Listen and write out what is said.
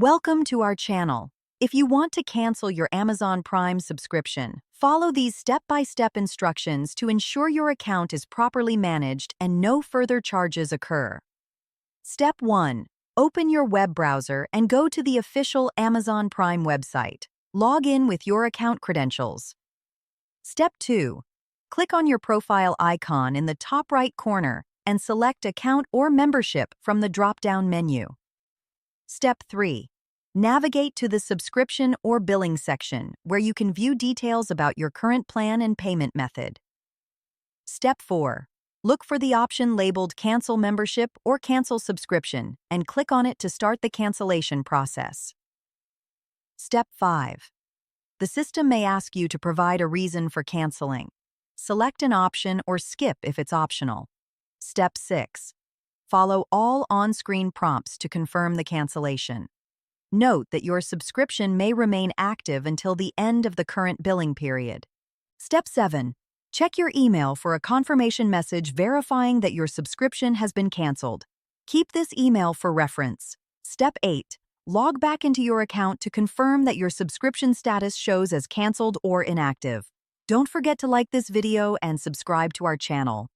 Welcome to our channel. If you want to cancel your Amazon Prime subscription, follow these step-by-step instructions to ensure your account is properly managed and no further charges occur. Step 1. Open your web browser and go to the official Amazon Prime website. Log in with your account credentials. Step 2. Click on your profile icon in the top right corner and select Account or Membership from the drop-down menu. Step 3. Navigate to the subscription or billing section, where you can view details about your current plan and payment method. Step 4. Look for the option labeled Cancel Membership or Cancel Subscription and click on it to start the cancellation process. Step 5. The system may ask you to provide a reason for canceling. Select an option or skip if it's optional. Step 6. Follow all on-screen prompts to confirm the cancellation. Note that your subscription may remain active until the end of the current billing period. Step 7. Check your email for a confirmation message verifying that your subscription has been canceled. Keep this email for reference. Step 8. Log back into your account to confirm that your subscription status shows as canceled or inactive. Don't forget to like this video and subscribe to our channel.